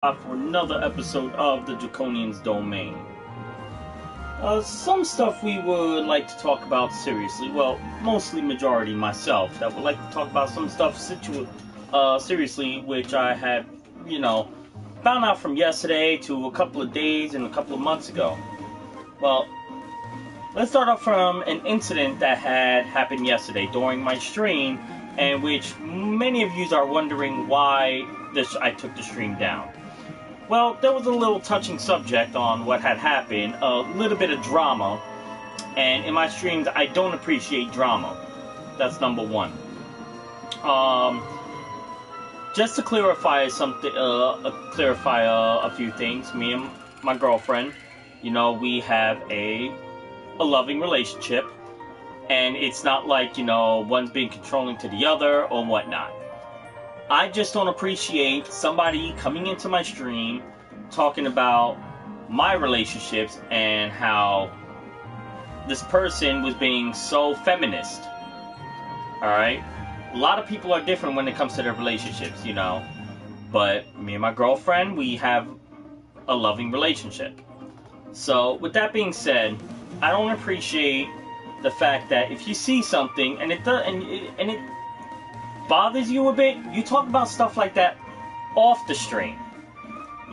For another episode of the Draconians Domain. Some stuff we would like to talk about seriously. Well, mostly majority myself that would like to talk about some stuff seriously, which I had, found out from yesterday to a couple of days and a couple of months ago. Well, let's start off from an incident that had happened yesterday during my stream, and which many of you are wondering why I took the stream down. Well, there was a little touching subject on what had happened, a little bit of drama, and in my streams, I don't appreciate drama. That's number one. Just to clarify something, a few things. Me and my girlfriend, we have a loving relationship, and it's not like one's being controlling to the other or whatnot. I just don't appreciate somebody coming into my stream talking about my relationships and how this person was being so feminist. Alright? A lot of people are different when it comes to their relationships, But me and my girlfriend, we have a loving relationship. So, with that being said, I don't appreciate the fact that if you see something and it bothers you a bit, you talk about stuff like that off the stream.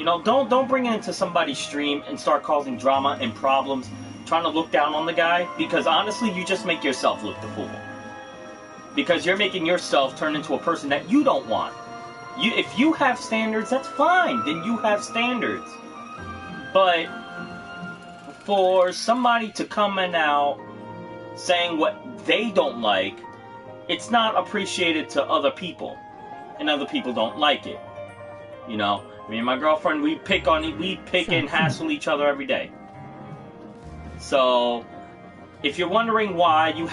Don't bring it into somebody's stream and start causing drama and problems, trying to look down on the guy, because honestly, you just make yourself look the fool. Because you're making yourself turn into a person that you don't want. If you have standards, that's fine, then you have standards. But for somebody to come in out saying what they don't like, it's not appreciated to other people, and other people don't like it. Me and my girlfriend, we pick and hassle each other every day. So, if you're wondering why I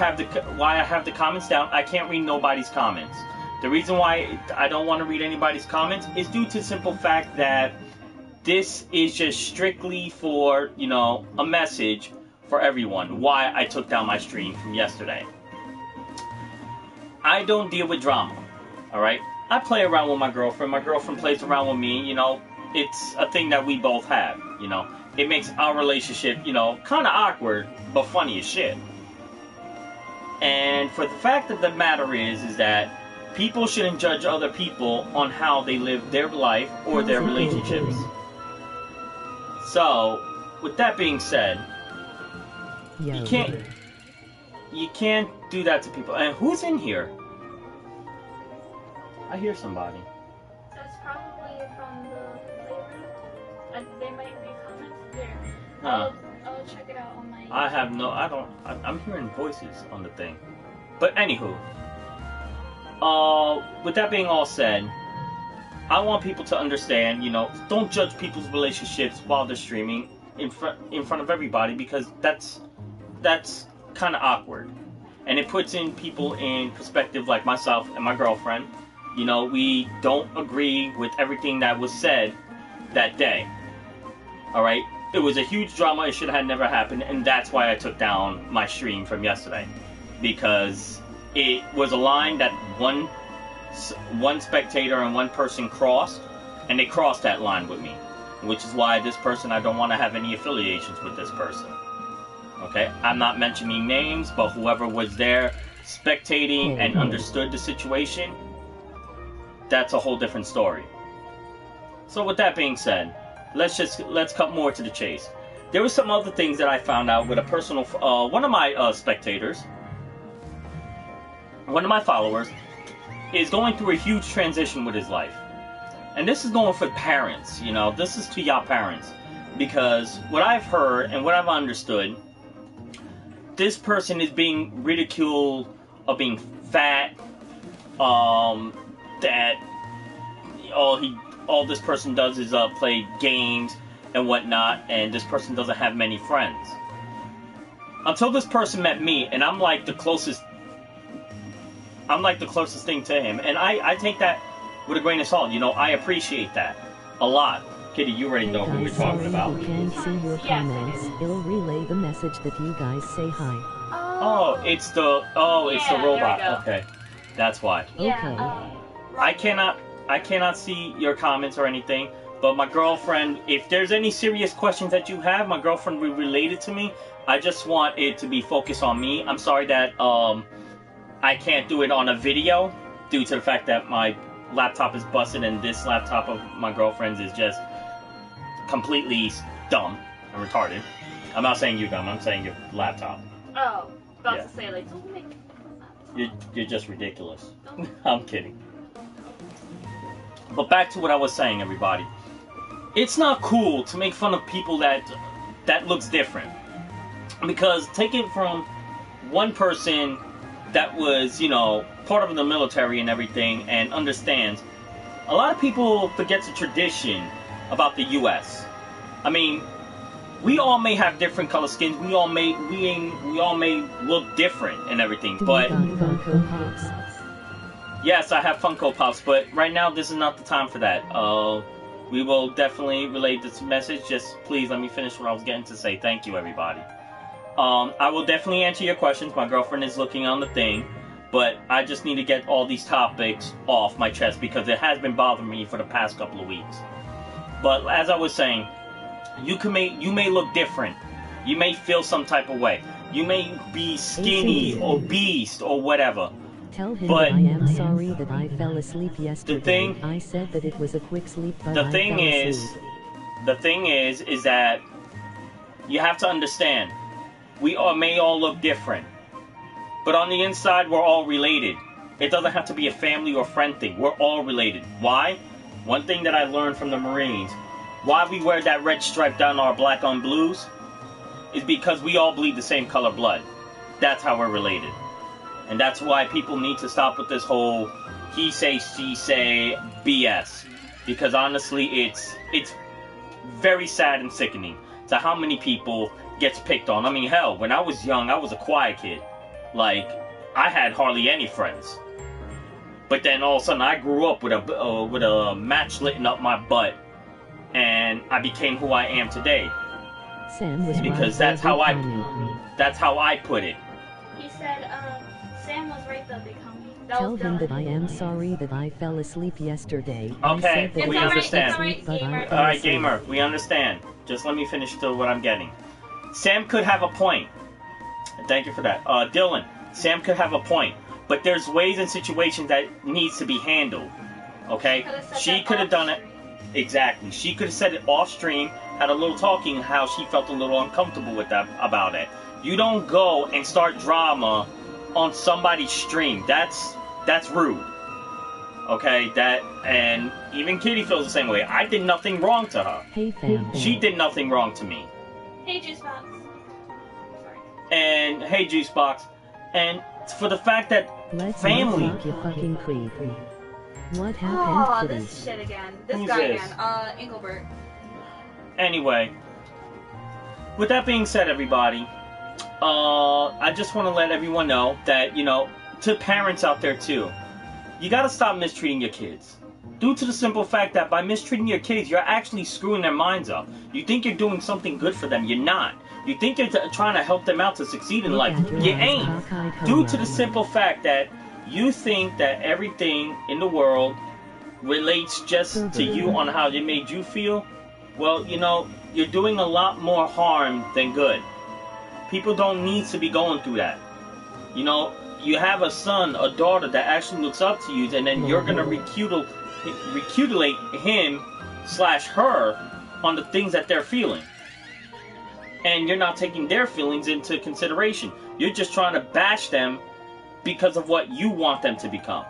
have the comments down, I can't read nobody's comments. The reason why I don't want to read anybody's comments is due to the simple fact that this is just strictly for, a message for everyone. Why I took down my stream from yesterday. I don't deal with drama, alright? I play around with my girlfriend plays around with me, it's a thing that we both have, It makes our relationship, kind of awkward, but funny as shit. And for the fact of the matter is that people shouldn't judge other people on how they live their life or their relationships. So, with that being said, you can't do that to people. And who's in here? I hear somebody. That's probably from the playroom. And they might be comments there. Huh. I'll check it out on my... I'm hearing voices on the thing. But anywho. With that being all said, I want people to understand, don't judge people's relationships while they're streaming in front of everybody, because that's kind of awkward. And it puts in people in perspective, like myself and my girlfriend. We don't agree with everything that was said that day. Alright? It was a huge drama, it should have never happened, and that's why I took down my stream from yesterday. Because it was a line that one spectator and one person crossed, and they crossed that line with me. Which is why this person, I don't want to have any affiliations with this person. Okay, I'm not mentioning names, but whoever was there spectating and understood the situation, that's a whole different story. So with that being said, let's cut more to the chase. There were some other things that I found out with a personal, one of my spectators, one of my followers, is going through a huge transition with his life. And this is going for parents, this is to y'all parents. Because what I've heard and what I've understood, this person is being ridiculed of being fat, that all this person does is play games and whatnot, and this person doesn't have many friends. Until this person met me, and I'm like the closest thing to him, and I take that with a grain of salt. I appreciate that a lot. Kitty, you already know who we're talking about. You can't see your comments. It'll relay the message that you guys say hi. It's the robot. Okay, that's why. Okay. I cannot see your comments or anything, But my girlfriend, if there's any serious questions that you have, my girlfriend will relate it to me. I just want it to be focused on me. I'm sorry that I can't do it on a video due to the fact that my laptop is busted and this laptop of my girlfriend's is just completely dumb and retarded. I'm not saying you dumb, I'm saying your laptop. Oh, about Yeah. to say, like, don't make You're just ridiculous. I'm kidding. But back to what I was saying, everybody. It's not cool to make fun of people that looks different. Because take it from one person that was, you know, part of the military and everything and understands. A lot of people forget the tradition about the U.S. I mean, we all may have different color skins. We all may look different and everything. But Funko Pops. yes, I have Funko Pops. But right now, this is not the time for that. We will definitely relay this message. Just please let me finish what I was getting to say. Thank you, everybody. I will definitely answer your questions. My girlfriend is looking on the thing. But I just need to get all these topics off my chest because it has been bothering me for the past couple of weeks. But as I was saying, you may look different. You may feel some type of way. You may be skinny, obese, or whatever. Tell him But that I am sorry that I fell asleep yesterday. thing- I said that it was a quick sleep, but The I thing fell is, asleep. that you have to understand, we may all look different. But on the inside, we're all related. It doesn't have to be a family or friend thing. We're all related. Why? One thing that I learned from the Marines, why we wear that red stripe down our black on blues, is because we all bleed the same color blood. That's how we're related. And that's why people need to stop with this whole he say, she say BS. Because honestly, it's very sad and sickening to how many people gets picked on. I mean, hell, when I was young, I was a quiet kid. Like, I had hardly any friends. But then all of a sudden, I grew up with a match lit up my butt, and I became who I am today. Sam was Because right, that's how homie. that's how I put it. He said, Sam was right though, big homie. That Tell was him Dylan. that I am sorry that I fell asleep yesterday. Okay, I said that we it was a understand. quick sleep, but I Alright, fell Alright, asleep. gamer, we understand. Just let me finish to what I'm getting. Sam could have a point. Thank you for that. Dylan, Sam could have a point. But there's ways and situations that needs to be handled. Okay? She could have done it. Exactly. She could have said it off stream, had a little talking, how she felt a little uncomfortable with that about it. You don't go and start drama on somebody's stream. That's rude. Okay? And even Kitty feels the same way. I did nothing wrong to her. Hey fam. She did nothing wrong to me. Hey, Juicebox. Sorry. And hey, Juicebox. And for the fact that Let's family. not fuck you fucking creep. What Oh, happened, Kitty? this shit again. This Who's guy this? again. Engelbert. Anyway, with that being said, everybody, I just want to let everyone know that, you know, to parents out there too, you gotta stop mistreating your kids. Due to the simple fact that by mistreating your kids, you're actually screwing their minds up. You think you're doing something good for them, you're not. You think you're trying to help them out to succeed in Look life, at your you eyes, ain't. cockeyed Due homo. to the simple fact that you think that everything in the world relates just to you on how it made you feel, well, you know, you're doing a lot more harm than good. People don't need to be going through that. You know, you have a son, a daughter that actually looks up to you, and then you're going to recudulate him/her on the things that they're feeling. And you're not taking their feelings into consideration. You're just trying to bash them because of what you want them to become.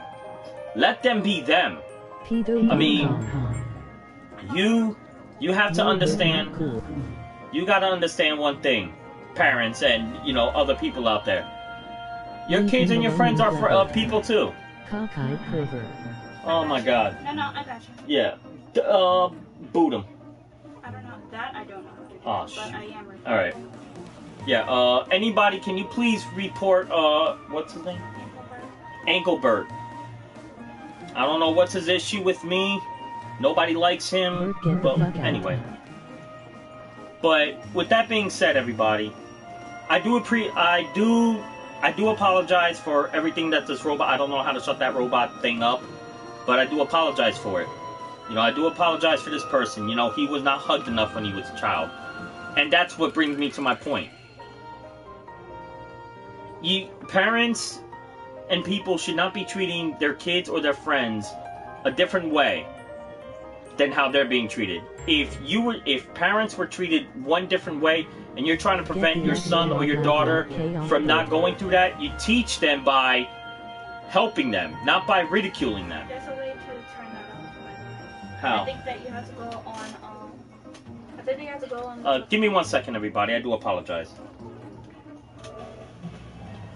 Let them be them. Pedo I mean, Kong. you have to understand. Cool. You gotta understand one thing, parents and, you know, other people out there. Your kids and your friends are for people too. Cockeyed pervert. Oh my God. No, I got you. Yeah. Boot them. I don't know. That I don't know how to do. Oh, but I am recording. All right. Yeah. Anybody, can you please report? What's his name? Engelbert. I don't know what's his issue with me. Nobody likes him. Bert, get the Well, fuck out. anyway. But with that being said, everybody, I do apologize for everything that this robot. I don't know how to shut that robot thing up, but I do apologize for it. You know, I do apologize for this person. You know, he was not hugged enough when he was a child. And that's what brings me to my point. Parents and people should not be treating their kids or their friends a different way than how they're being treated. If parents were treated one different way and you're trying to prevent your son or your daughter from not going through that, you teach them by helping them, not by ridiculing them. There's a way to turn that off, by the way. How? I think that you have to go on, Give me 1 second, everybody. I do apologize.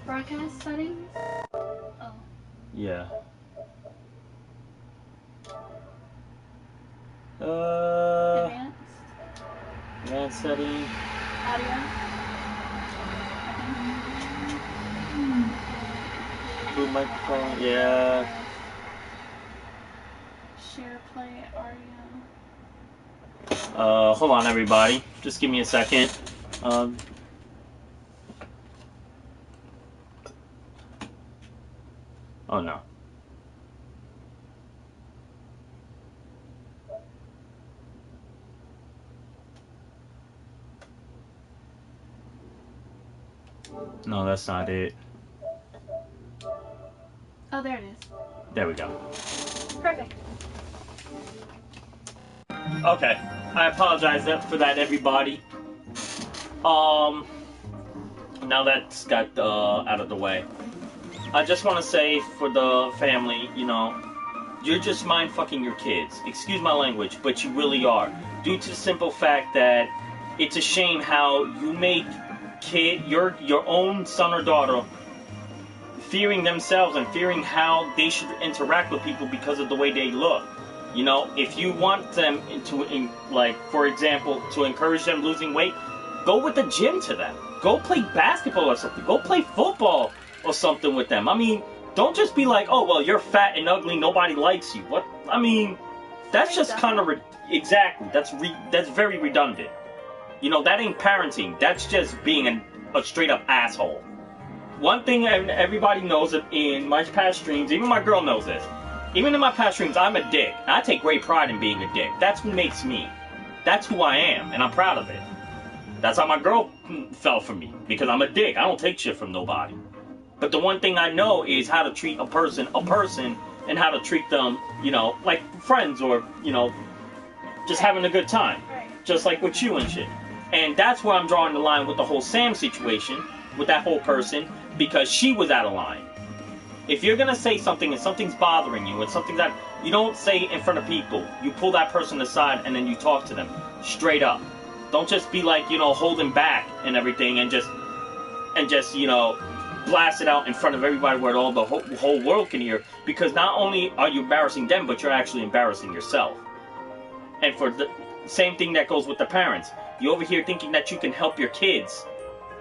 broadcast settings? Oh. Yeah. Advanced setting. Audio. Blue microphone. Yeah. Share play audio. Hold on, everybody. Just give me a second. Oh no. No, that's not it. Oh, there it is. There we go. Perfect. Okay. I apologize for that, everybody. Now that's got out of the way. I just want to say for the family, you know, you're just mind fucking your kids. Excuse my language, but you really are. Due to the simple fact that it's a shame how you make your own son or daughter fearing themselves and fearing how they should interact with people because of the way they look. You know, if you want them to, like, for example, to encourage them losing weight, go with the gym to them. Go play basketball or something. Go play football or something with them. I mean, don't just be like, oh, well, you're fat and ugly, nobody likes you. What? I mean, that's just kind of exactly. That's very redundant. You know, that ain't parenting. That's just being a straight up asshole. One thing everybody knows in my past streams, even my girl knows this. Even in my past streams, I'm a dick. And I take great pride in being a dick. That's who makes me. That's who I am, and I'm proud of it. That's how my girl fell for me, because I'm a dick. I don't take shit from nobody. But the one thing I know is how to treat a person, and how to treat them, you know, like friends or, you know, just having a good time. Just like with you and shit. And that's where I'm drawing the line with the whole Sam situation, with that whole person, because she was out of line. If you're gonna say something and something's bothering you, and something that you don't say in front of people, you pull that person aside and then you talk to them straight up. Don't just be like, you know, holding back and everything, and just you know, blast it out in front of everybody where all the whole world can hear. Because not only are you embarrassing them, but you're actually embarrassing yourself. And for the same thing that goes with the parents. You over here thinking that you can help your kids,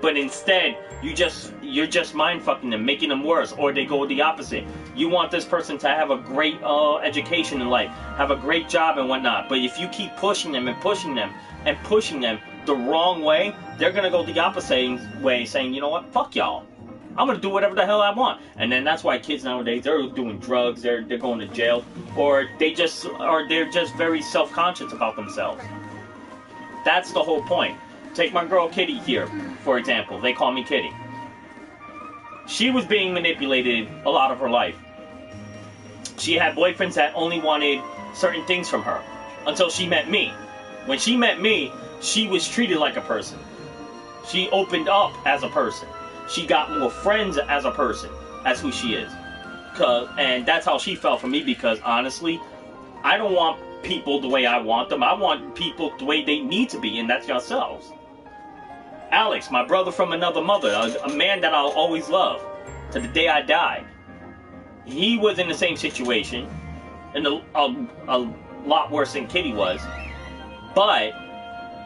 but instead you're just mind fucking them, making them worse, or they go the opposite. You want this person to have a great education in life, have a great job and whatnot, but if you keep pushing them and pushing them and pushing them the wrong way, they're gonna go the opposite way, saying, you know what, fuck y'all, I'm gonna do whatever the hell I want. And then that's why kids nowadays, they're doing drugs, they're going to jail, or they're just very self-conscious about themselves. That's the whole point. Take my girl Kitty here, for example. They call me Kitty. She was being manipulated a lot of her life. She had boyfriends that only wanted certain things from her, until she met me. When she met me, she was treated like a person. She opened up as a person. She got more friends as a person, as who she is. And that's how she fell for me, because honestly, I don't want people the way I want them. I want people the way they need to be, and that's yourselves. Alex, my brother from another mother, a man that I'll always love to the day I die. He was in the same situation, and a lot worse than Kitty was. But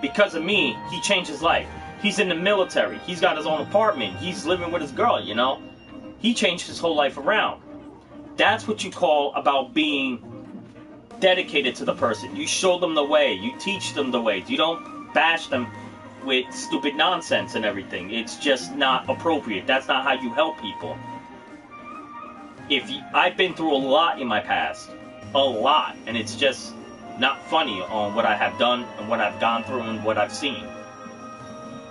because of me, he changed his life. He's in the military. He's got his own apartment. He's living with his girl, you know? He changed his whole life around. That's what you call about being dedicated to the person. You show them the way. You teach them the ways. You don't bash them with stupid nonsense and everything. It's just not appropriate. That's not how you help people. I've been through a lot in my past. A lot. And it's just, not funny on what I have done and what I've gone through and what I've seen.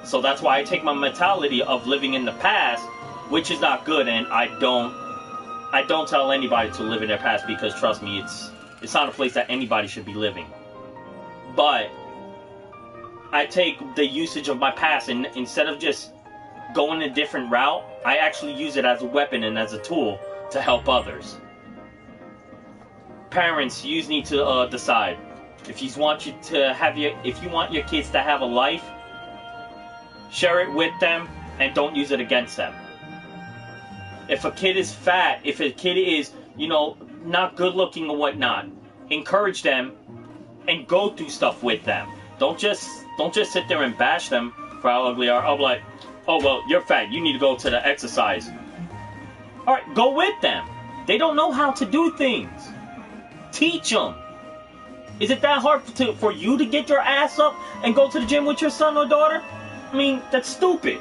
So that's why I take my mentality of living in the past, which is not good, and I don't tell anybody to live in their past, because trust me, it's not a place that anybody should be living. But I take the usage of my past, and instead of just going a different route, I actually use it as a weapon and as a tool to help others. Parents, you need to decide if you want your kids to have a life, share it with them and don't use it against them. If a kid is fat, if a kid is, not good looking or whatnot, encourage them and go through stuff with them. Don't just sit there and bash them for how ugly they are. I'm like, oh well, you're fat, you need to go to the exercise. Alright, go with them. They don't know how to do things. Teach them. Is it that hard for you to get your ass up and go to the gym with your son or daughter? I mean, that's stupid.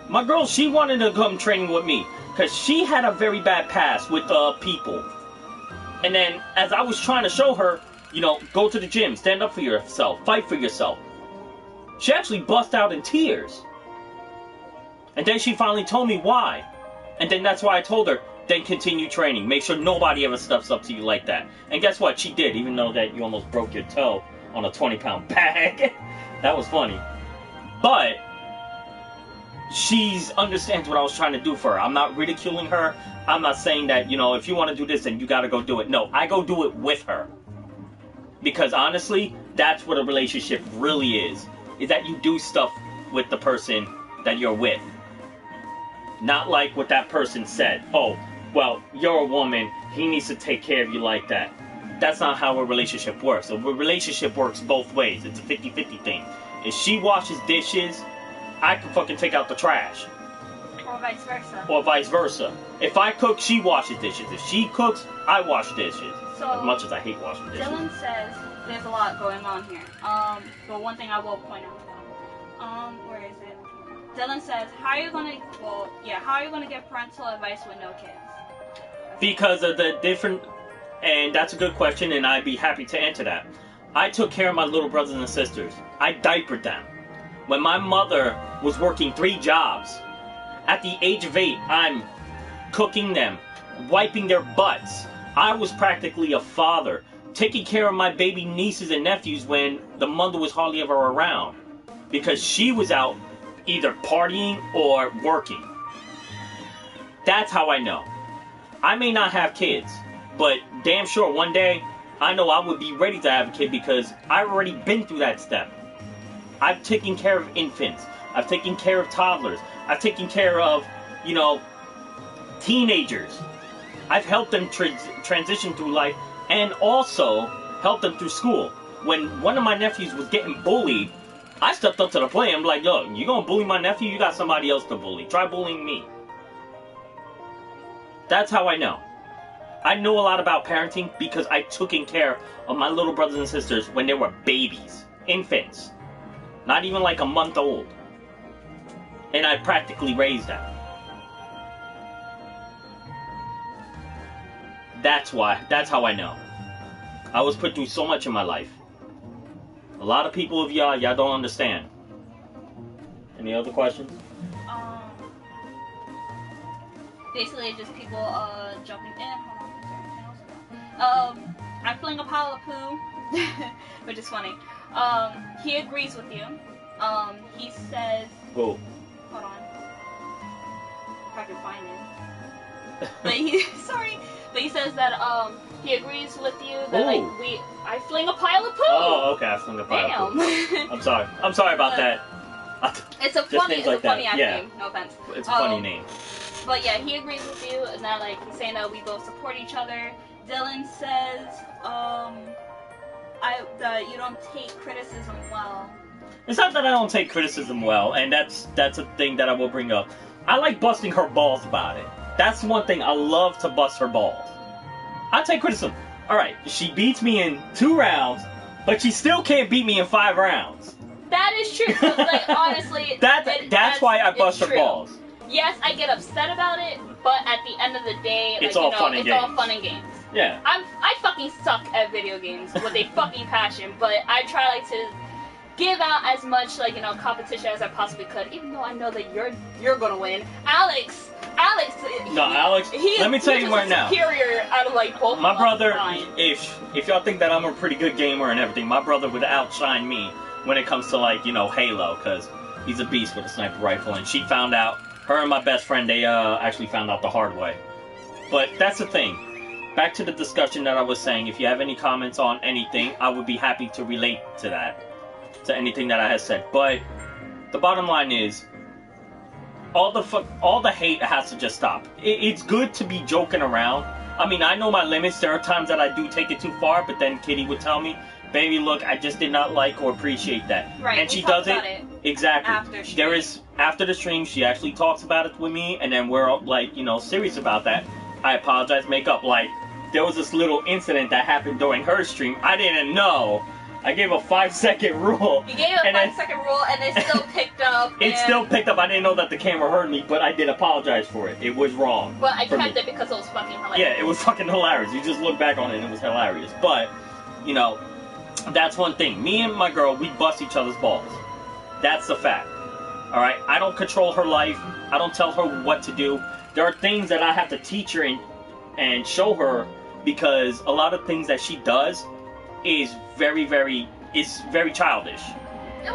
My girl, she wanted to come training with me because she had a very bad past with people. And then as I was trying to show her, go to the gym, stand up for yourself, fight for yourself, she actually bust out in tears. And then she finally told me why. And then that's why I told her, then continue training. Make sure nobody ever steps up to you like that. And guess what? She did, even though that you almost broke your toe on a 20-pound bag. That was funny. But she understands what I was trying to do for her. I'm not ridiculing her. I'm not saying that, if you want to do this, then you got to go do it. No, I go do it with her. Because honestly, that's what a relationship really is that you do stuff with the person that you're with. Not like what that person said. Oh, well, you're a woman, he needs to take care of you like that. That's not how a relationship works. A relationship works both ways. It's a 50-50 thing. If she washes dishes, I can fucking take out the trash. Or vice versa. Or vice versa. If I cook, she washes dishes. If she cooks, I wash dishes. So, as much as I hate washing dishes. Dylan says there's a lot going on here. But one thing I will point out though. Where is it? Dylan says, how are you gonna get parental advice with no kids? Because of the different, and that's a good question, and I'd be happy to answer that. I took care of my little brothers and sisters. I diapered them. When my mother was working 3 jobs, at the age of 8, I'm cooking them, wiping their butts. I was practically a father, taking care of my baby nieces and nephews when the mother was hardly ever around, because she was out either partying or working. That's how I know. I may not have kids, but damn sure one day I know I would be ready to have a kid because I've already been through that step. I've taken care of infants. I've taken care of toddlers. I've taken care of, teenagers. I've helped them transition through life and also helped them through school. When one of my nephews was getting bullied, I stepped up to the plate. I'm like, yo, you gonna bully my nephew? You got somebody else to bully. Try bullying me. That's how I know. I know a lot about parenting because I took care of my little brothers and sisters when they were babies, infants, not even like a month old. And I practically raised them. That's how I know. I was put through so much in my life. A lot of people of y'all don't understand. Any other questions? Basically just people jumping in. Hold on, is there anything else? I fling a pile of poo, which is funny. He agrees with you. He says. Who? Hold on. If I can find it. But he says that he agrees with you that I fling a pile of poo. Oh, okay, I fling a pile of poo. I'm sorry about that. It's a funny ass name. No offense. It's a funny name. But yeah, he agrees with you, and that he's saying that we both support each other. Dylan says that you don't take criticism well. It's not that I don't take criticism well, and that's a thing that I will bring up. I like busting her balls about it. That's one thing. I love to bust her balls. I take criticism. Alright, she beats me in 2 rounds, but she still can't beat me in 5 rounds. That is true. Honestly, that's why I bust her balls. Yes, I get upset about it, but at the end of the day, it's all fun and games. All fun and games. Yeah. I fucking suck at video games with a fucking passion, but I try like to give out as much like, you know, competition as I possibly could, even though I know that you're gonna win. Alex, let me tell you right now. Superior out of like both. My brother, if y'all think that I'm a pretty good gamer and everything, my brother would outshine me when it comes to like, you know, Halo, because he's a beast with a sniper rifle, and she found out. Her and my best friend, they actually found out the hard way. But that's the thing. Back to the discussion that I was saying. If you have any comments on anything, I would be happy to relate to that, to anything that I have said. But the bottom line is, all the hate has to just stop. It's good to be joking around. I mean, I know my limits. There are times that I do take it too far, but then Kitty would tell me, "Baby, look, I just did not like or appreciate that." Right, and she does it exactly. After the stream, she actually talks about it with me, and then we're like, you know, serious about that. I apologize, make up. Like, there was this little incident that happened during her stream. I didn't know. I gave a 5-second rule. You gave a 5-second rule, and it still picked up. It still picked up. I didn't know that the camera heard me, but I did apologize for it. It was wrong. But I kept it because it was fucking hilarious. Yeah, it was fucking hilarious. You just look back on it, and it was hilarious. But, you know, that's one thing. Me and my girl, we bust each other's balls. That's the fact. Alright? I don't control her life. I don't tell her what to do. There are things that I have to teach her and show her, because a lot of things that she does is very childish.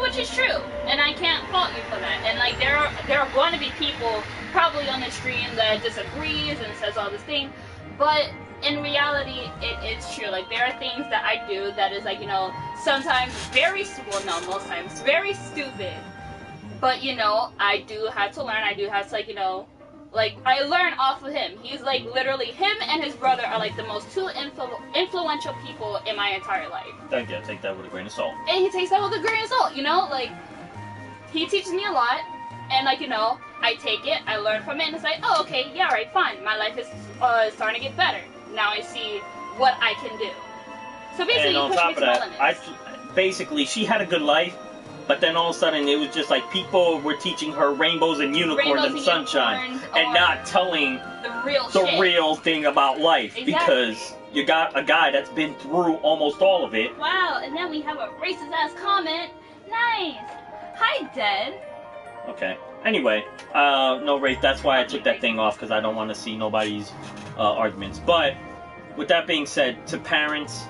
Which is true, and I can't fault you for that. And like, there are going to be people probably on the stream that disagrees and says all this thing, but in reality, it's true. Like, there are things that I do that is like, you know, sometimes most times very stupid. But, you know, I do have to learn. I do have to, like, you know, like, I learn off of him. He's, like, literally, him and his brother are, like, the most two influential people in my entire life. Thank you. I take that with a grain of salt. And he takes that with a grain of salt, you know? Like, he teaches me a lot, and, like, you know, I take it, I learn from it, and it's like, oh, okay, yeah, right, fine. My life is starting to get better. Now I see what I can do. So basically, and on you push top me of to that, my limits. basically, she had a good life, but then all of a sudden it was just like people were teaching her rainbows and unicorns and sunshine, and not telling the real thing about life. Exactly. Because you got a guy that's been through almost all of it. Wow, and then we have a racist ass comment. Nice. Hi, Dead. Okay. Anyway, no race. That's why I took that thing off, because I don't want to see nobody's arguments. But with that being said, to parents,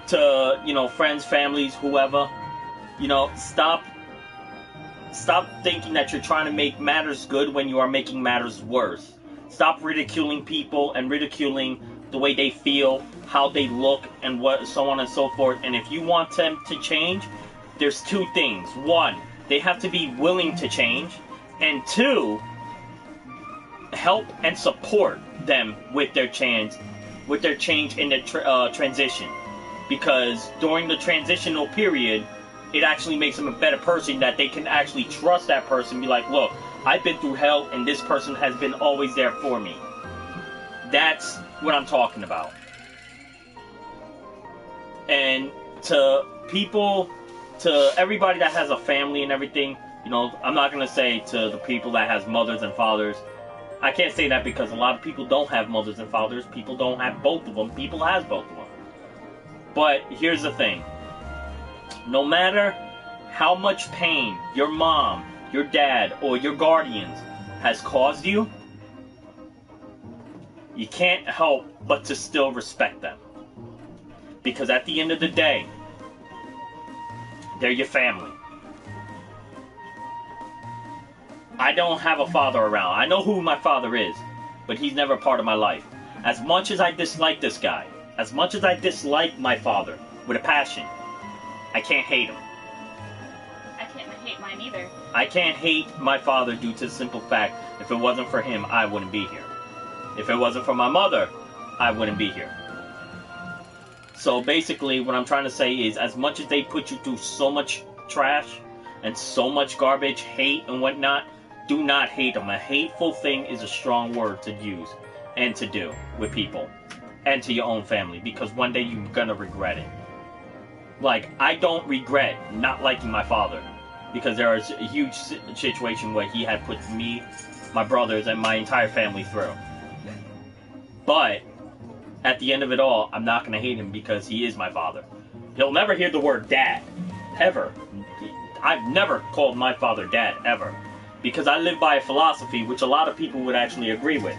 to, you know, friends, families, whoever, you know, stop thinking that you're trying to make matters good when you are making matters worse. Stop ridiculing people and ridiculing the way they feel, how they look, and what, so on and so forth. And if you want them to change, there's two things. One, they have to be willing to change, and two, help and support them with their change in their transition. Because during the transitional period, it actually makes them a better person, that they can actually trust that person, be like, look, I've been through hell, and this person has been always there for me. That's what I'm talking about. And to people, to everybody that has a family and everything, you know, I'm not going to say to the people that has mothers and fathers. I can't say that because a lot of people don't have mothers and fathers. People don't have both of them. People has both of them. But here's the thing. No matter how much pain your mom, your dad, or your guardians has caused you, you can't help but to still respect them. Because at the end of the day, they're your family. I don't have a father around. I know who my father is, but he's never part of my life. As much as I dislike this guy, as much as I dislike my father with a passion, I can't hate him. I can't hate mine either. I can't hate my father due to the simple fact, if it wasn't for him, I wouldn't be here. If it wasn't for my mother, I wouldn't be here. So basically, what I'm trying to say is, as much as they put you through so much trash and so much garbage, hate and whatnot, do not hate them. A hateful thing is a strong word to use and to do with people and to your own family, because one day you're gonna regret it. Like, I don't regret not liking my father, because there was a huge situation where he had put me, my brothers, and my entire family through. But at the end of it all, I'm not going to hate him because he is my father. He'll never hear the word dad, ever. I've never called my father dad, ever. Because I live by a philosophy which a lot of people would actually agree with.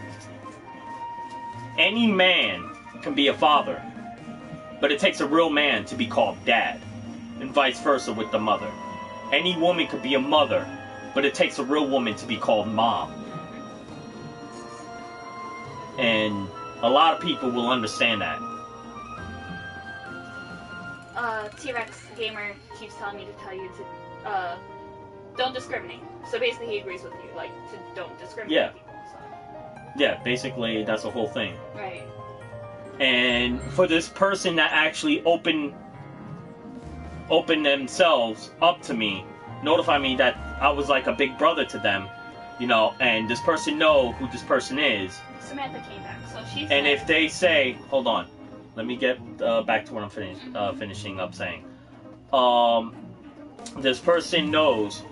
Any man can be a father, but it takes a real man to be called dad, and vice versa with the mother. Any woman could be a mother, but it takes a real woman to be called mom. And a lot of people will understand that. T-Rex Gamer keeps telling me to tell you to, don't discriminate. So basically he agrees with you, like, to don't discriminate Yeah. people. So. Yeah, basically that's the whole thing. Right. And for this person that actually opened themselves up to me, notify me that I was like a big brother to them, you know, and this person know who this person is. Samantha came back, so she said... And if they say, hold on, let me get back to what I'm finishing up saying. This person knows,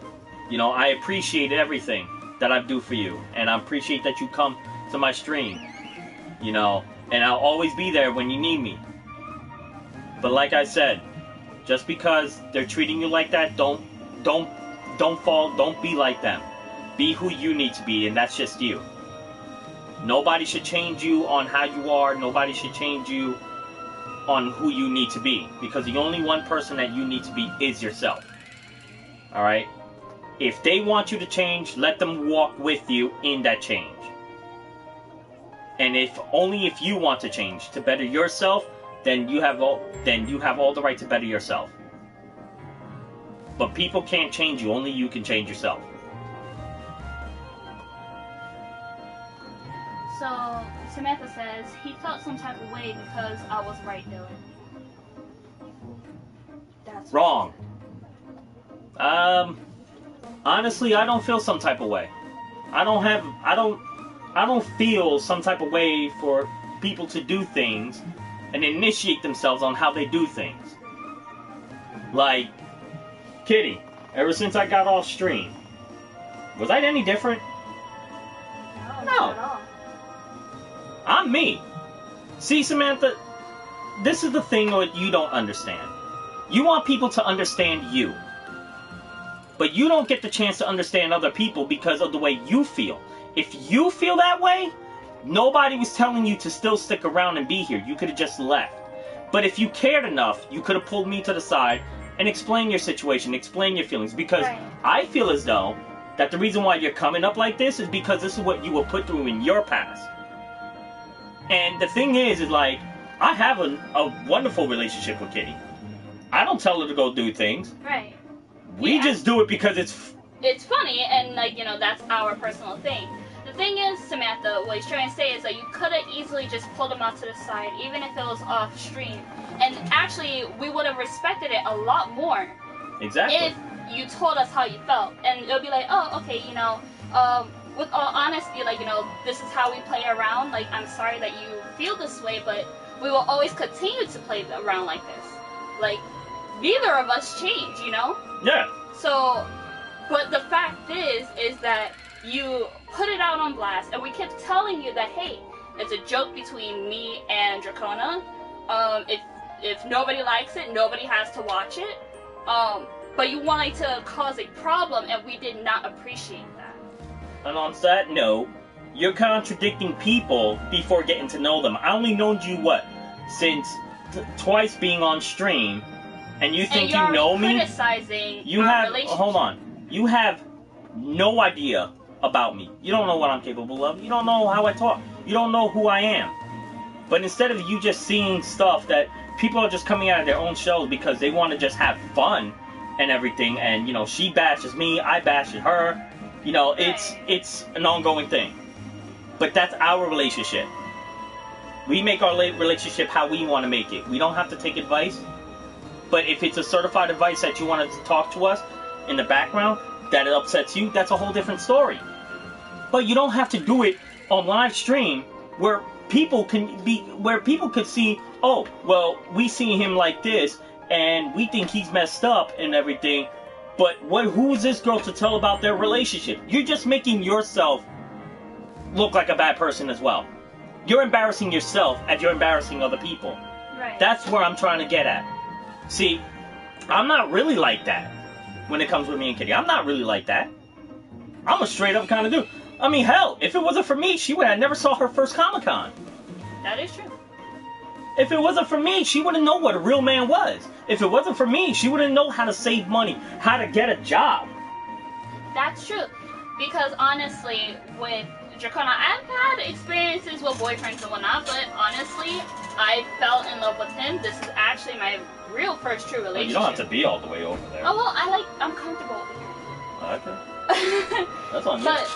you know, I appreciate everything that I do for you, and I appreciate that you come to my stream, you know, and I'll always be there when you need me. But like I said, just because they're treating you like that, don't be like them. Be who you need to be, and that's just you. Nobody should change you on how you are. Nobody should change you on who you need to be, because the only one person that you need to be is yourself. Alright? If they want you to change, let them walk with you in that change. And only if you want to change to better yourself, then you have all the right to better yourself. But people can't change you, only you can change yourself. So, Samantha says, he felt some type of way because I was right, Dylan. That's wrong. Honestly, I don't feel some type of way. I don't feel some type of way for people to do things and initiate themselves on how they do things. Like, Kitty, ever since I got off stream, was I any different? No, No. not at all. I'm me. See, Samantha, this is the thing that you don't understand. You want people to understand you. But you don't get the chance to understand other people because of the way you feel. If you feel that way, nobody was telling you to still stick around and be here. You could have just left. But if you cared enough, you could have pulled me to the side and explained your situation, explained your feelings. Because Right. I feel as though that the reason why you're coming up like this is because this is what you were put through in your past. And the thing is like, I have a wonderful relationship with Kitty. I don't tell her to go do things. Right. We Yeah. just do it because it's funny, and, like, you know, that's our personal thing. The thing is, Samantha, what he's trying to say is that you could have easily just pulled him out to the side, even if it was off stream. And actually, we would have respected it a lot more exactly. if you told us how you felt. And it'll be like, oh, okay, you know, with all honesty, like, you know, this is how we play around. Like, I'm sorry that you feel this way, but we will always continue to play around like this. Like, neither of us change, you know? Yeah. So, but the fact is that you put it out on blast, and we kept telling you that, hey, it's a joke between me and Draconna. If nobody likes it, nobody has to watch it. But you wanted to cause a problem, and we did not appreciate that. And on that note, you're contradicting people before getting to know them. I only known you, since twice being on stream, and you think you know me? Criticizing You our have, relationship. hold on, you have no idea about me. You don't know what I'm capable of. You don't know how I talk. You don't know who I am. But instead of you just seeing stuff that people are just coming out of their own shells because they want to just have fun and everything, and, you know, she bashes me, I bash her, you know, it's an ongoing thing. But that's our relationship. We make our relationship how we want to make it. We don't have to take advice. But if it's a certified advice that you want to talk to us in the background, that it upsets you, that's a whole different story. But you don't have to do it on live stream where people could see, oh, well, we see him like this, and we think he's messed up and everything, but who is this girl to tell about their relationship? You're just making yourself look like a bad person as well. you're embarrassing yourself as you're embarrassing other people. Right. That's where I'm trying to get at. See, I'm not really like that when it comes with me and Kitty. I'm not really like that. I'm a straight up kind of dude. I mean, hell, if it wasn't for me, she would have never saw her first Comic-Con. That is true. If it wasn't for me, she wouldn't know what a real man was. If it wasn't for me, she wouldn't know how to save money, how to get a job. That's true. Because honestly, with Draconna, I've had experiences with boyfriends and whatnot, but honestly, I fell in love with him. This is actually my real first true relationship. Well, you don't have to be all the way over there. Oh, well, I'm comfortable over here. Okay. That's on you. But,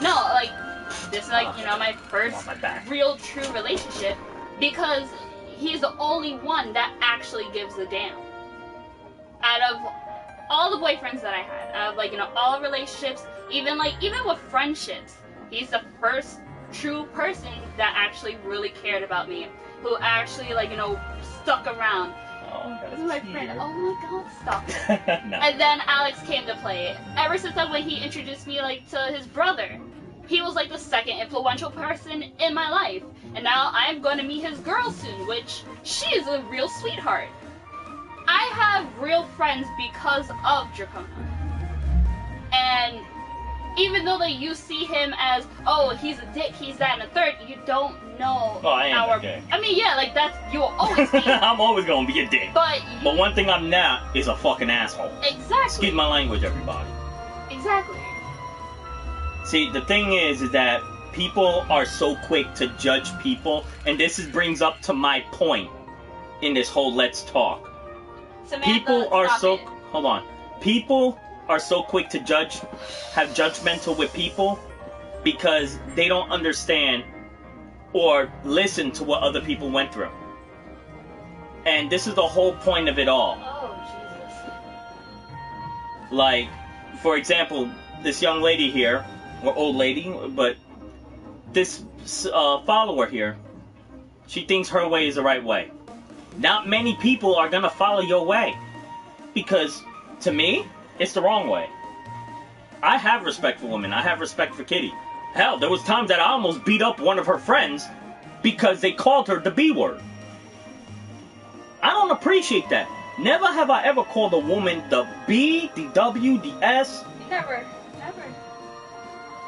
no, like, this is like, you know, my first real true relationship, because he's the only one that actually gives a damn. Out of all the boyfriends that I had, out of, like, you know, all relationships, even with friendships, he's the first true person that actually really cared about me, who actually, like, you know, stuck around. Oh, This is my friend. Oh my god, stop it. No. And then Alex came to play. Ever since then, when he introduced me, like, to his brother, he was like the second influential person in my life. And now I'm going to meet his girl soon, which she is a real sweetheart. I have real friends because of Draconna. And even though that you see him as, oh, he's a dick, he's that and a third, you don't know Oh, I am a dick. I mean, yeah, like, that's, you'll always be. I'm always going to be a dick. But one thing I'm not is a fucking asshole. Exactly. Excuse my language, everybody. Exactly. See, the thing is that people are so quick to judge people, and brings up to my point in this whole let's talk. Samantha, People are stop so it. hold on. People are so quick to judge, have judgmental with people because they don't understand or listen to what other people went through. And this is the whole point of it all. Oh, Jesus. Like, for example, this young lady here, or old lady, but this follower here, she thinks her way is the right way. Not many people are gonna follow your way, because to me, it's the wrong way. I have respect for women. I have respect for Kitty. Hell, there was times that I almost beat up one of her friends because they called her the B word. I don't appreciate that. Never have I ever called a woman the B, the W, the S. Never. Never.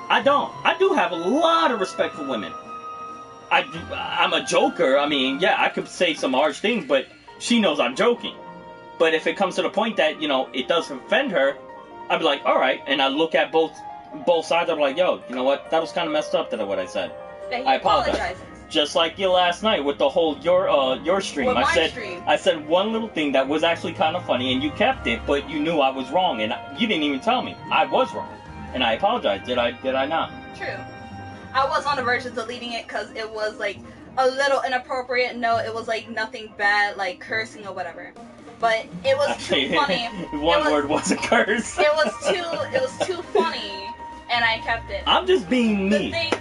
I don't. I do have a lot of respect for women. I'm a joker. I mean, yeah, I could say some harsh things, but she knows I'm joking. But if it comes to the point that, you know, it does offend her, I'd be like, all right. And I look at both sides. I'm like, yo, you know what? That was kind of messed up, what I said. I apologize. Apologizes. Just like you last night with the whole your stream. With my said stream. I said one little thing that was actually kind of funny, and you kept it, but you knew I was wrong, and you didn't even tell me I was wrong, and I apologize. Did I not? True. I was on the verge of deleting it because it was like a little inappropriate. No, it was like nothing bad, like cursing or whatever. But it was too funny. One word was a curse. It was too funny, and I kept it. I'm just being me. The thing,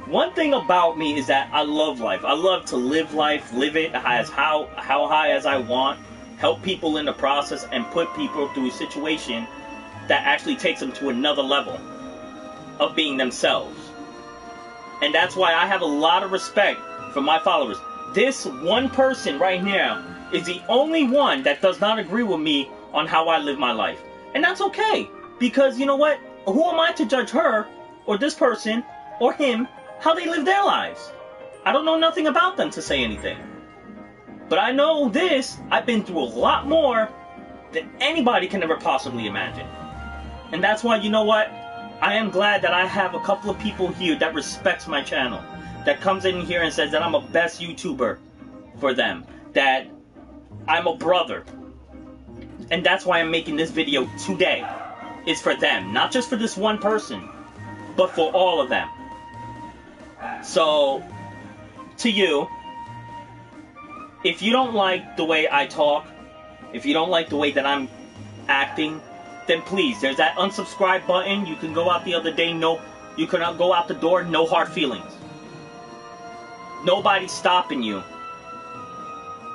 One thing about me is that I love life. I love to live life, live it as how high as I want, help people in the process, and put people through a situation that actually takes them to another level of being themselves. And that's why I have a lot of respect for my followers. This one person right now is the only one that does not agree with me on how I live my life. And that's okay, because you know what? Who am I to judge her, or this person, or him, how they live their lives? I don't know nothing about them to say anything. But I know this, I've been through a lot more than anybody can ever possibly imagine. And that's why, you know what? I am glad that I have a couple of people here that respects my channel, that comes in here and says that I'm a best YouTuber for them, that I'm a brother. And that's why I'm making this video today. It's for them, not just for this one person, but for all of them. So, to you, if you don't like the way I talk, if you don't like the way that I'm acting, then please, there's that unsubscribe button. You can go out the other day, you can go out the door, no hard feelings. Nobody's stopping you.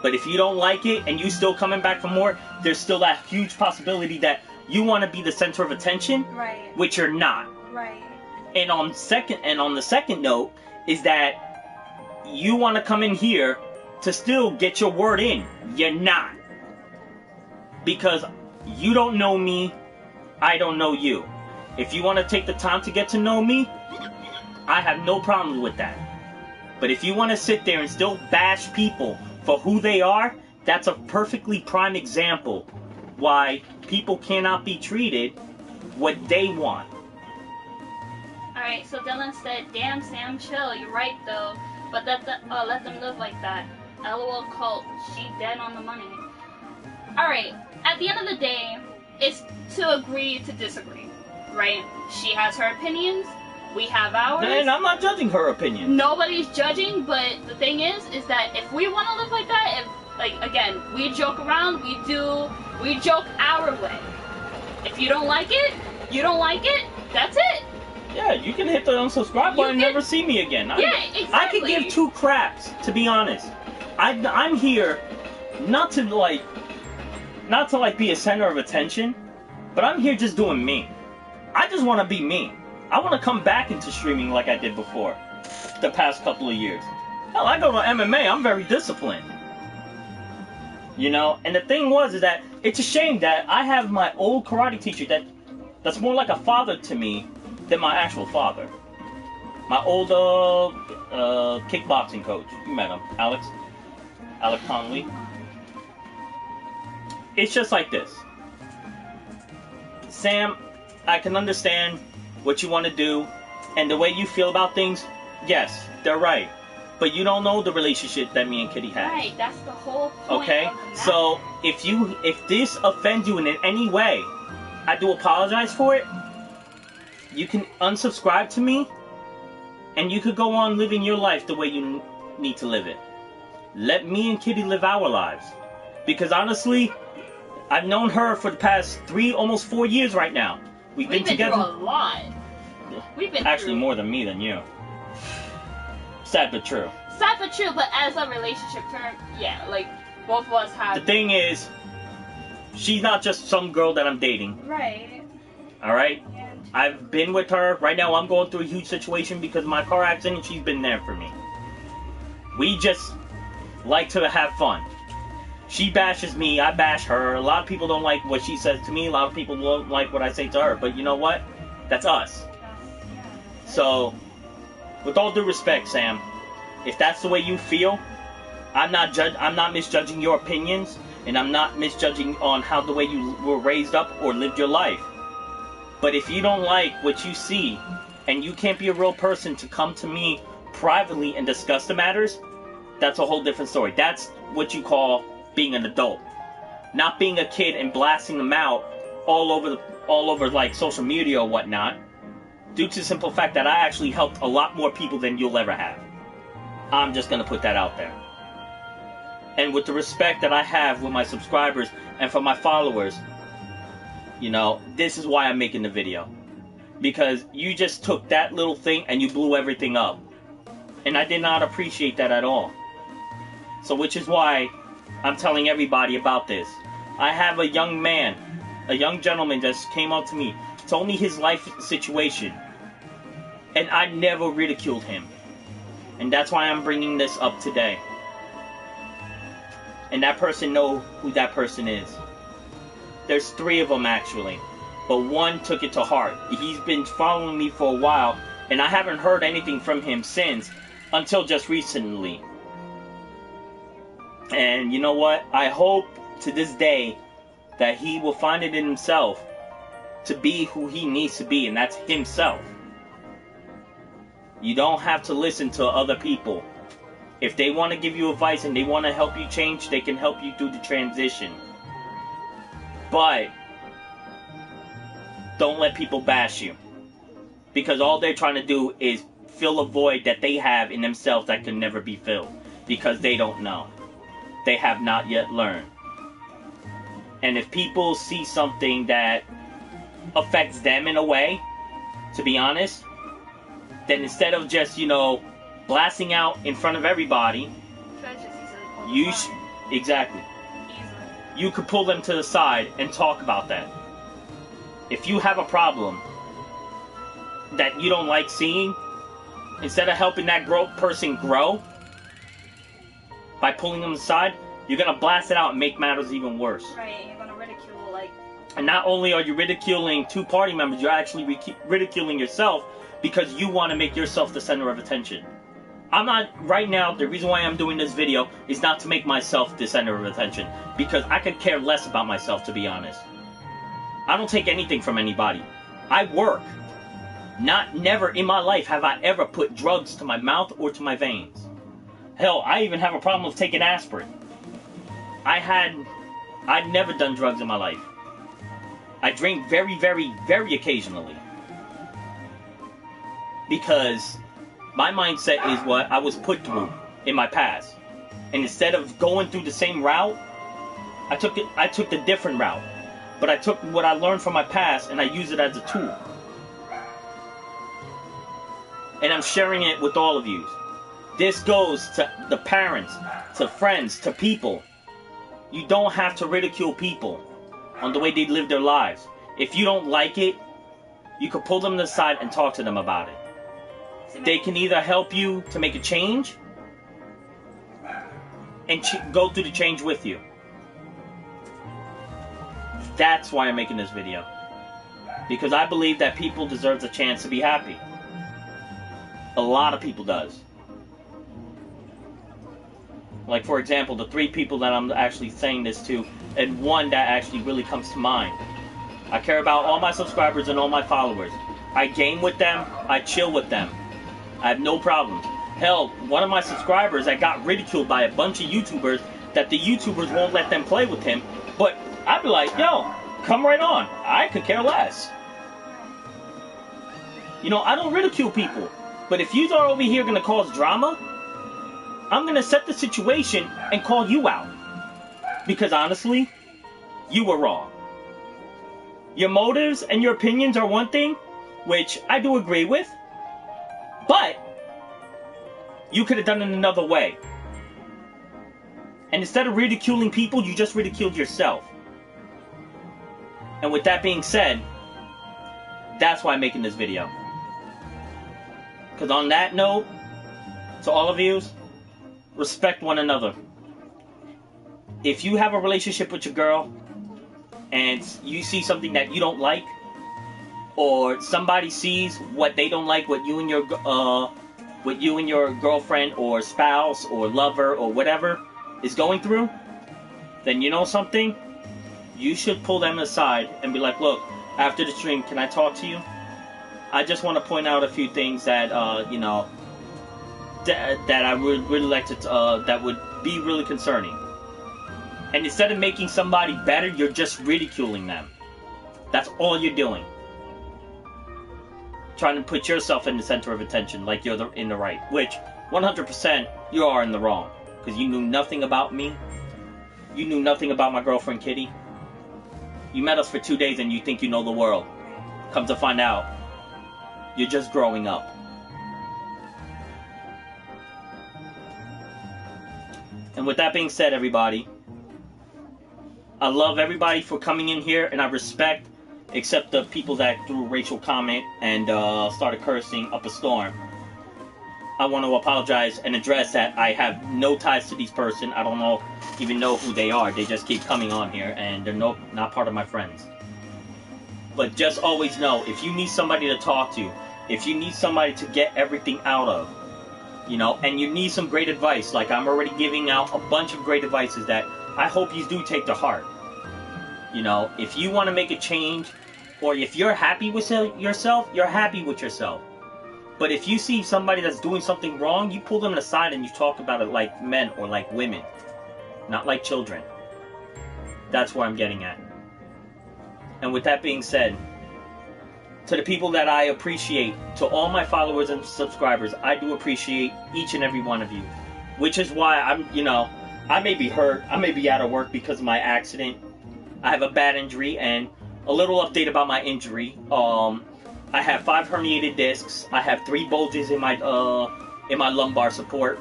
But if you don't like it and you still coming back for more, there's still that huge possibility that you want to be the center of attention, right? Which you're not. Right. And on the second note is that you want to come in here to still get your word in. You're not. Because you don't know me, I don't know you. If you want to take the time to get to know me, I have no problem with that. But if you want to sit there and still bash people for who they are, that's a perfectly prime example why people cannot be treated what they want. Alright, so Dylan said, damn Sam, chill, you're right though, but let them live like that. LOL cult, she dead on the money. Alright, at the end of the day, it's to agree to disagree, right? She has her opinions, we have ours. And I'm not judging her opinion. Nobody's judging, but the thing is that if we want to live like that, again, we joke around, we joke our way. If you don't like it, you don't like it, that's it. Yeah, you can hit the unsubscribe button and never see me again. Yeah, exactly. I could give two craps, to be honest. I'm here not to be a center of attention, but I'm here just doing me. I just want to be me. I want to come back into streaming like I did before, the past couple of years. Hell, I go to MMA, I'm very disciplined. You know, and the thing is that it's a shame that I have my old karate teacher that's more like a father to me than my actual father. My old kickboxing coach. You met him, Alex Connolly. It's just like this. Sam, I can understand what you want to do and the way you feel about things. Yes, they're right. But you don't know the relationship that me and Kitty have. Right, that's the whole point. Okay? So if this offends you in any way, I do apologize for it. You can unsubscribe to me, and you could go on living your life the way you need to live it. Let me and Kitty live our lives. Because honestly, I've known her for the past 3, almost 4 years right now. We've been together through a lot. We've been actually through more than me than you. Sad but true. Sad but true, but as a relationship term, yeah, like both of us have. The thing is, she's not just some girl that I'm dating. Right. Alright? Yeah. I've been with her. Right now I'm going through a huge situation because of my car accident. She's been there for me. We just like to have fun. She bashes me, I bash her. A lot of people don't like what she says to me. A lot of people don't like what I say to her. But you know what? That's us. So, with all due respect, Sam, if that's the way you feel, I'm not misjudging your opinions, and I'm not misjudging on how the way you were raised up or lived your life. But if you don't like what you see, and you can't be a real person to come to me privately and discuss the matters, that's a whole different story. That's what you call being an adult. Not being a kid and blasting them out all over like social media or whatnot, due to the simple fact that I actually helped a lot more people than you'll ever have. I'm just gonna put that out there. And with the respect that I have with my subscribers and for my followers, you know, this is why I'm making the video. Because you just took that little thing and you blew everything up. And I did not appreciate that at all. So which is why I'm telling everybody about this. I have a young man, a young gentleman just came up to me, told me his life situation. And I never ridiculed him. And that's why I'm bringing this up today. And that person knows who that person is. There's 3 of them actually. But one took it to heart. He's been following me for a while. And I haven't heard anything from him since. Until just recently. And you know what? I hope to this day that he will find it in himself to be who he needs to be. And that's himself. You don't have to listen to other people. If they want to give you advice and they want to help you change, they can help you through the transition. But don't let people bash you. Because all they're trying to do is fill a void that they have in themselves that can never be filled. Because they don't know. They have not yet learned. And if people see something that affects them in a way, to be honest, then instead of just, you know, blasting out in front of everybody, exactly. You could pull them to the side and talk about that. If you have a problem that you don't like seeing, instead of helping that person grow, by pulling them aside, you're gonna blast it out and make matters even worse. Right, you're gonna ridicule, like... And not only are you ridiculing two party members, you're actually ridiculing yourself because you want to make yourself the center of attention. I'm not, right now, the reason why I'm doing this video is not to make myself the center of attention, because I could care less about myself, to be honest. I don't take anything from anybody. I work. Never in my life have I ever put drugs to my mouth or to my veins. Hell, I even have a problem with taking aspirin. I'd never done drugs in my life. I drink very, very, very occasionally. Because my mindset is what I was put through in my past. And instead of going through the same route, I took the different route. But I took what I learned from my past and I use it as a tool. And I'm sharing it with all of you. This goes to the parents, to friends, to people. You don't have to ridicule people on the way they live their lives. If you don't like it, you can pull them aside and talk to them about it. They can either help you to make a change and go through the change with you. That's why I'm making this video. Because I believe that people deserve a chance to be happy. A lot of people does. Like, for example, the 3 people that I'm actually saying this to, and one that actually really comes to mind. I care about all my subscribers and all my followers. I game with them. I chill with them. I have no problems. Hell, one of my subscribers that got ridiculed by a bunch of YouTubers, that the YouTubers won't let them play with him, but I'd be like, yo, come right on. I could care less. You know, I don't ridicule people. But if you are over here going to cause drama, I'm going to set the situation and call you out. Because honestly, you were wrong. Your motives and your opinions are one thing, which I do agree with. But you could have done it another way. And instead of ridiculing people, you just ridiculed yourself. And with that being said, that's why I'm making this video. Because on that note, to all of you, respect one another. If you have a relationship with your girl and you see something that you don't like, or somebody sees what they don't like, what you and your girlfriend or spouse or lover or whatever is going through, then you know something? You should pull them aside and be like, look, after the stream, can I talk to you? I just want to point out a few things that, you know, that I would really like to, that would be really concerning. And instead of making somebody better, you're just ridiculing them. That's all you're doing. Trying to put yourself in the center of attention like you're in the right. Which, 100%, you are in the wrong. Because you knew nothing about me. You knew nothing about my girlfriend, Kitty. You met us for 2 days and you think you know the world. Come to find out, you're just growing up. And with that being said, everybody, I love everybody for coming in here, and I respect, except the people that threw a racial comment and started cursing up a storm. I want to apologize and address that I have no ties to these person. I don't even know who they are. They just keep coming on here, and they're not part of my friends. But just always know, if you need somebody to talk to, if you need somebody to get everything out of, you know, and you need some great advice, like I'm already giving out a bunch of great advices that I hope you do take to heart. You know, if you want to make a change, or if you're happy with yourself, you're happy with yourself. But if you see somebody that's doing something wrong, you pull them aside and you talk about it like men or like women, not like children. That's where I'm getting at. And with that being said, to the people that I appreciate, to all my followers and subscribers, I do appreciate each and every one of you. Which is why I may be hurt, I may be out of work because of my accident. I have a bad injury, and a little update about my injury. I have 5 herniated discs. I have 3 bulges in my lumbar support.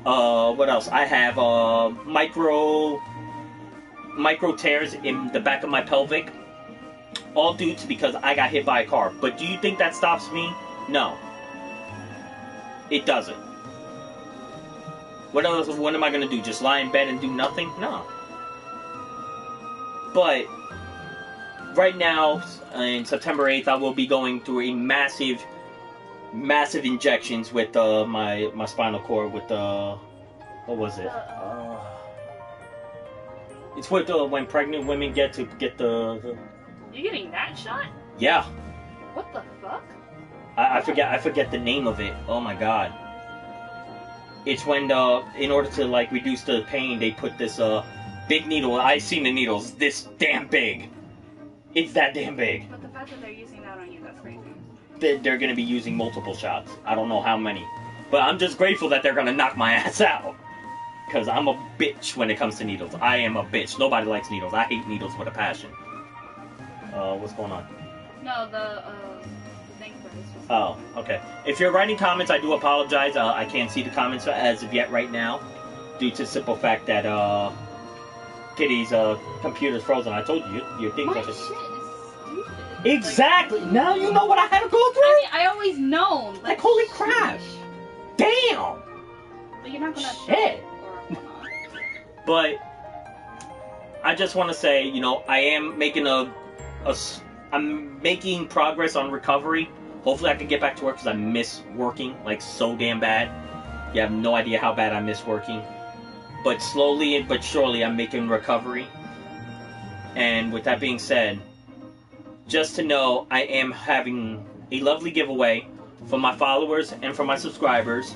What else? I have micro tears in the back of my pelvic. All due to because I got hit by a car. But do you think that stops me? No. It doesn't. What else? What am I gonna do? Just lie in bed and do nothing? No. But right now, in September 8th, I will be going through a massive injections with my spinal cord with what was it? It's what when pregnant women get the. You're getting that shot? Yeah. What the fuck? I forget the name of it. Oh my god. It's when in order to like reduce the pain, they put this big needle. I've seen the needles this damn big. It's that damn big. But the fact that they're using that on you, that's crazy. They're going to be using multiple shots. I don't know how many. But I'm just grateful that they're going to knock my ass out. Because I'm a bitch when it comes to needles. I am a bitch. Nobody likes needles. I hate needles with a passion. What's going on? No, the thing for this was... Oh, okay. If you're writing comments, I do apologize. I can't see the comments as of yet right now. Due to the simple fact that Kitty's computer's frozen. I told you, your thing's My like shit is stupid. Exactly! Like, now you know what I had to go through? I mean, I always known. Like, holy crap! Damn! But you're not gonna... Shit! But I just want to say, you know, I am making I'm making progress on recovery. Hopefully I can get back to work because I miss working, like, so damn bad. You have no idea how bad I miss working. But slowly but surely I'm making recovery. And with that being said, just to know, I am having a lovely giveaway for my followers and for my subscribers.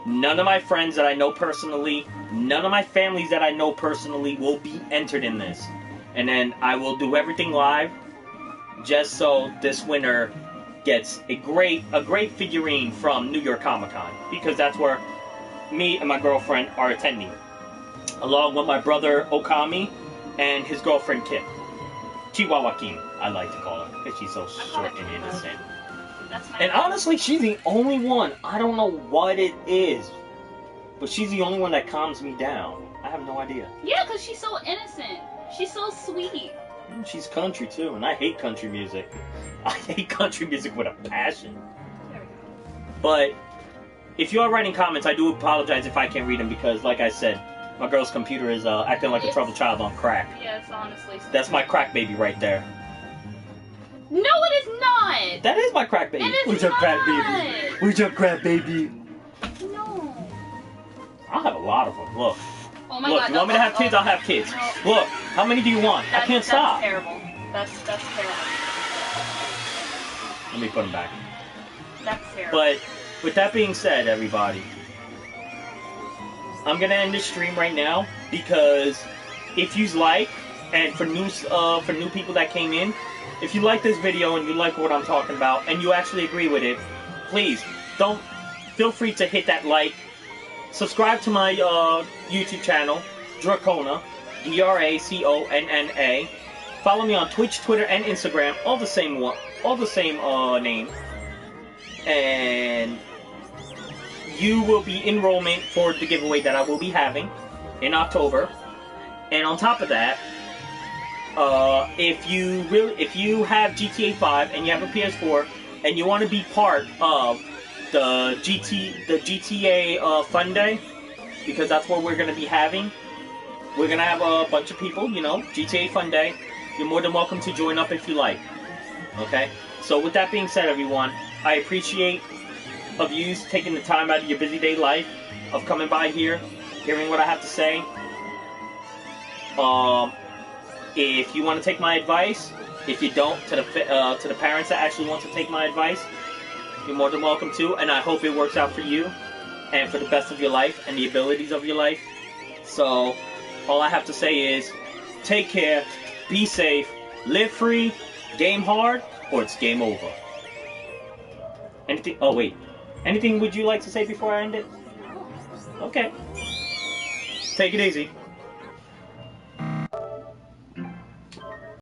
None of my friends that I know personally, none of my families that I know personally will be entered in this. And then I will do everything live just so this winner gets a great figurine from New York Comic Con. Because that's where me and my girlfriend are attending. Along with my brother Okami and his girlfriend Kim. Chihuahua Kim, I like to call her, because she's so short and innocent. And honestly, she's the only one. I don't know what it is, but she's the only one that calms me down. I have no idea. Yeah, because she's so innocent. She's so sweet. And she's country too, and I hate country music. I hate country music with a passion. There we go. But if you are writing comments, I do apologize if I can't read them because, like I said, my girl's computer is acting like a troubled child on crack. Yeah, it's honestly. That's my crack baby right there. No, it is not. That is my crack baby. It is Who's your crack baby? Who's your crack baby? No. I'll have a lot of them. Look. Oh my Look, god. you want me to have kids? I'll have kids. No. Look, how many do you want? I can't stop. That's terrible. That's terrible. Let me put them back. That's terrible. But with that being said, everybody, I'm gonna end this stream right now because if you like, and for new people that came in, if you like this video and you like what I'm talking about and you actually agree with it, please feel free to hit that like. Subscribe to my YouTube channel, Draconna, Draconna. Follow me on Twitch, Twitter, and Instagram, all the same name. And you will be enrollment for the giveaway that I will be having in October. And on top of that, if you have GTA 5 and you have a PS4 and you want to be part of the GTA Fun Day, because that's what we're going to be having. We're going to have a bunch of people, you know, GTA Fun Day. You're more than welcome to join up if you like. Okay? So with that being said, everyone, I appreciate of you taking the time out of your busy day life of coming by here, hearing what I have to say. If you want to take my advice, if you don't, to the parents that actually want to take my advice, you're more than welcome to, and I hope it works out for you and for the best of your life and the abilities of your life. So, all I have to say is, take care, be safe, live free, game hard, or it's game over. Anything? Oh, wait. Anything would you like to say before I end it? Okay. Take it easy.